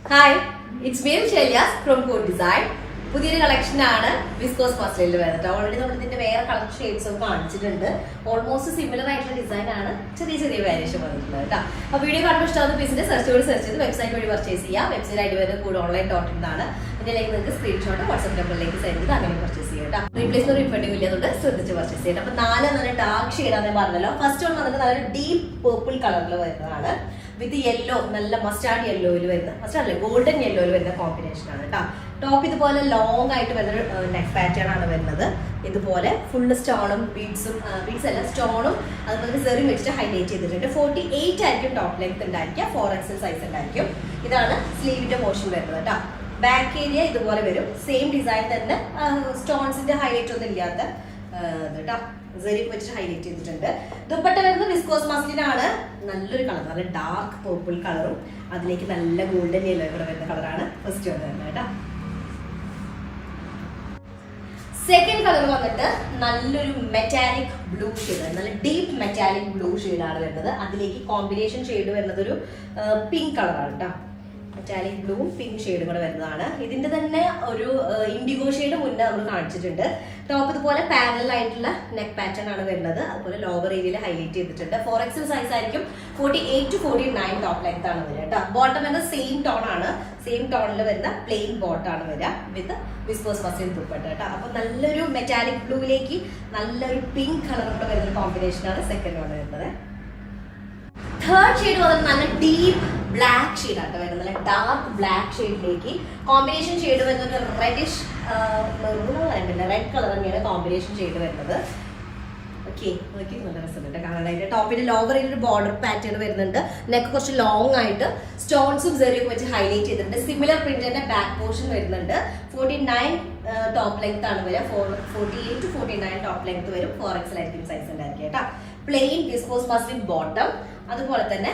Hi, it's me Shelias from Code Design. പുതിയൊരു collection ആണ് viscous മസ്ലിനിൽ വരുന്നത്. ഓൾറെഡി നമ്മൾ ഇതിന്റെ വേറെ കളർ ഷെയ്ഡ്സ് ഒക്കെ കാണിച്ചിട്ടുണ്ട്. ഓൾമോസ്റ്റ് സിമിലർ ആയിട്ടുള്ള ഡിസൈൻ ആണ്, ചെറിയ ചെറിയ വേരിയേഷൻ വന്നിട്ടുള്ളത് കേട്ടോ. അപ്പോൾ വീഡിയോ കാണുമ്പോൾ ഇഷ്ടമാകുന്ന പീസിന്റെ സെർച്ച് ചെയ്ത് വെബ്സൈറ്റ് വഴി പർച്ചേസ് ചെയ്യാം. വെബ്സൈറ്റ് ആയിട്ട് വരുന്നത് കൂടെ ഓൺലൈൻ.in ആണ്. ഇതിലേക്ക് നിങ്ങൾക്ക് സ്ക്രീൻഷോട്ട് വാട്സ്ആപ്പ് നമ്പറിലേക്ക് സെൻഡ് ചെയ്ത് അങ്ങനെ പർച്ചേസ് ചെയ്യാം കേട്ടോ. റീപ്ലേസ്മെന്റ് റിഫണ്ടിങ് ഇല്ലാതുകൊണ്ട് ശ്രദ്ധിച്ച് പർച്ചേസ് ചെയ്യാം. അപ്പോൾ 4 നല്ല ഡാർക്ക് ഷെയ്ഡാണെന്ന് പറഞ്ഞല്ലോ. ഫസ്റ്റ് വൺ വന്നിട്ട് നല്ലൊരു ഡീപ്പ് പേർപ്പിൾ കളറിൽ വരുന്നതാണ്. വിത്ത് യെല്ലോ, നല്ല മസ്റ്റാർഡ് യെല്ലോയിൽ വരുന്ന, മസ്റ്റാർഡ് അല്ലേ ഗോൾഡൻ യെല്ലോയിൽ വരുന്ന കോമ്പിനേഷൻ ആണ് കേട്ടോ. ടോപ്പ് ഇതുപോലെ ലോങ് ആയിട്ട് വരുന്ന നെക്ക് പാറ്റേൺ ആണ് വരുന്നത്. ഇതുപോലെ ഫുള്ള് സ്റ്റോണും ബീഡ്സ് അല്ല സ്റ്റോണും അതുപോലെ സെറിയും വെച്ചിട്ട് ഹൈലൈറ്റ് ചെയ്തിട്ടുണ്ട്. 48 ആയിരിക്കും ടോപ്പ് ലെങ്ത് ഉണ്ടായിരിക്കുക, 4XL സൈസ് ഉണ്ടായിരിക്കും. ഇതാണ് സ്ലീവിന്റെ പോർഷൻ വരുന്നത് കേട്ടോ. ബാക്ക് ഏരിയ ഇതുപോലെ വരും, സെയിം ഡിസൈൻ തന്നെ, സ്റ്റോൺസിന്റെ ഹൈലൈറ്റ് ഒന്നും ഇല്ലാത്ത കേട്ടോ, സെറിയൊക്കെ വെച്ചിട്ട് ഹൈലൈറ്റ് ചെയ്തിട്ടുണ്ട്. ദുപ്പട്ട വരുന്നത് വിസ്കോസ് മസ്ലിനാണ്. നല്ലൊരു കളർ, നല്ല ഡാർക്ക് പേർപ്പിൾ കളറും അതിലേക്ക് നല്ല ഗോൾഡൻ യെല്ലോ കൂടെ വരുന്ന കളറാണ് ഫസ്റ്റ് വരുന്നത് കേട്ടോ. സെക്കൻഡ് കളർ വന്നിട്ട് നല്ലൊരു മെറ്റാലിക് ബ്ലൂ ഷെയ്ഡ്, നല്ല ഡീപ്പ് മെറ്റാലിക് ബ്ലൂ ഷെയ്ഡാണ് വരുന്നത്. അതിലേക്ക് കോമ്പിനേഷൻ ഷെയ്ഡ് വരുന്നത് ഒരു പിങ്ക് കളറാണ് കേട്ടോ. മെറ്റാലിക് ബ്ലൂവും പിങ്ക് ഷെയ്ഡും കൂടെ വരുന്നതാണ്. ഇതിന്റെ തന്നെ ഒരു ഇൻഡിഗോ ഷെയ്ഡ് മുന്നേ നമ്മൾ കാണിച്ചിട്ടുണ്ട്. ടോപ്പ് ഇതുപോലെ പാരലൽ ആയിട്ടുള്ള നെക്ക് പാറ്റേൺ ആണ് വരുന്നത്. അതുപോലെ ലോവർ ഏരിയയിൽ ഹൈലൈറ്റ് ചെയ്തിട്ടുണ്ട്. 4XL സൈസ് ആയിരിക്കും. 48 to 49 ടോപ്പ് ലെങ്ത് ആണ് വരിക കേട്ടോ. ബോട്ടം വരുന്ന സെയിം ടോൺ ആണ്, സെയിം ടോണിൽ വരുന്ന പ്ലെയിൻ ബോട്ടാണ് വരിക വിത്ത് വിസ്കോസ് മസ്ലിൻ ദുപ്പട്ട കേട്ടോ. അപ്പൊ നല്ലൊരു മെറ്റാലിക് ബ്ലൂവിലേക്ക് നല്ലൊരു പിങ്ക് കളർ കൂടെ വരുന്ന കോമ്പിനേഷനാണ് സെക്കൻഡ് വൺ വരുന്നത്. തേർഡ് ഷെയ്ഡ് വന്നത് നല്ല ഡീപ്പ് ബ്ലാക്ക് ഷെയ്ഡ് ആണ് വരുന്നത്. നല്ല ഡാർക്ക് ബ്ലാക്ക് ഷെയ്ഡിലേക്ക് കോമ്പിനേഷൻ ഷെയ്ഡ് വരുന്നത് റെഡിഷ് റെഡ് കളർ തന്നെയാണ് കോമ്പിനേഷൻ ഷെയ്ഡ് വരുന്നത്. ഓക്കെ, നല്ല രസമുണ്ട് കാണാനായിട്ട്. ടോപ്പിന്റെ ലോവർ ഒരു ബോർഡർ പാറ്റേൺ വരുന്നുണ്ട്. നെക്ക് കുറച്ച് ലോങ് ആയിട്ട് സ്റ്റോൺസും സെറിയൊക്കെ വെച്ച് ഹൈലൈറ്റ് ചെയ്തിട്ടുണ്ട്. സിമിലർ പ്രിന്റിന്റെ ബാക്ക് പോർഷൻ വരുന്നുണ്ട്. 49 ടോപ്പ് ലെങ്ത് ആണ് വരിക. 48 to 49 ടോപ്പ് ലെങ്ത് വരും. 4XL ആയിരിക്കും സൈസ് ഉണ്ടായിരിക്കും കേട്ടോ. പ്ലെയിൻ വിസ്കോസ് മസ്ലിൻ ബോട്ടം, അതുപോലെ തന്നെ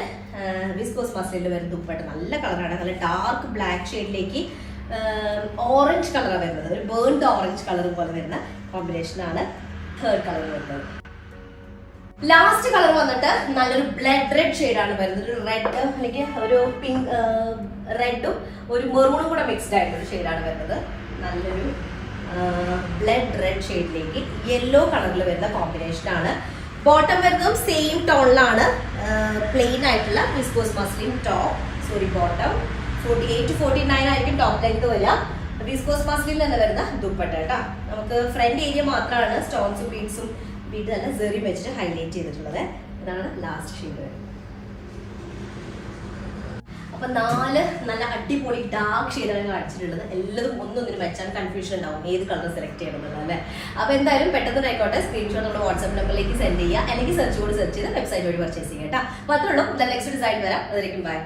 വിസ്കോസ് മസ്ലിനിൽ വരുന്ന ദുപ്പട്ട നല്ല കളറാണ്. നല്ല ഡാർക്ക് ബ്ലാക്ക് ഷെയ്ഡിലേക്ക് ഓറഞ്ച് കളറാണ് വരുന്നത്. ഒരു ബേൺഡ് ഓറഞ്ച് കളർ പോലെ വരുന്ന കോമ്പിനേഷനാണ് തേർഡ് കളർ വരുന്നത്. ലാസ്റ്റ് കളർ വന്നിട്ട് നല്ലൊരു ബ്ലഡ് റെഡ് ഷെയ്ഡാണ് വരുന്നത്. ഒരു റെഡ് അല്ലെങ്കിൽ ഒരു പിങ്ക് റെഡും ഒരു മെറൂണും കൂടെ മിക്സ്ഡ് ആയിട്ടൊരു ഷെയ്ഡാണ് വരുന്നത്. നല്ലൊരു ബ്ലഡ് റെഡ് ഷെയ്ഡിലേക്ക് യെല്ലോ കളറിൽ വരുന്ന കോമ്പിനേഷനാണ്. ബോട്ടം വരുന്നതും സെയിം ടോണിലാണ്, പ്ലെയിൻ ആയിട്ടുള്ള വിസ്കോസ് മസ്ലിൻ ബോട്ടം. 48 to 49 ആയിരിക്കും ടോപ്പ് ലെങ്ത് വരിക. വിസ്കോസ് മസ്ലിൻ തന്നെ വരുന്ന ദുപ്പട്ട കേട്ടോ. നമുക്ക് ഫ്രണ്ട് ഏരിയ മാത്രമാണ് സ്റ്റോൺസും ബീഡ്സും അല്ല സെറി വെച്ചിട്ട് ഹൈലൈറ്റ് ചെയ്തിട്ടുള്ളത്. ഇതാണ് ലാസ്റ്റ് ഷെയ്ഡ്. അപ്പൊ 4 നല്ല അടിപൊളി ഡാർക്ക് ഷെയ്ഡാണ് കാണിച്ചിട്ടുള്ളത്. എല്ലാതും ഒന്നൊന്നിനും വെച്ചാൽ കൺഫ്യൂഷൻ ഉണ്ടാവും ഏത് കളർ സെലക്ട് ചെയ്യണമെന്നുള്ളത് അല്ലേ. അപ്പൊ എന്തായാലും പെട്ടെന്ന് ആയിക്കോട്ടെ, സ്ക്രീൻഷോട്ട് നമ്മുടെ വാട്സ്ആപ്പ് നമ്പറിലേക്ക് സെൻഡ് ചെയ്യുക, അല്ലെങ്കിൽ സെർച്ച് ചെയ്ത് വെബ്സൈറ്റ് വഴി പർച്ചേസ് ചെയ്യുക കേട്ടോ. മാത്രമേ ഉള്ളൂ. നെക്സ്റ്റ് ഡിസൈൻ വരാം. അതിലേക്കും ബൈ.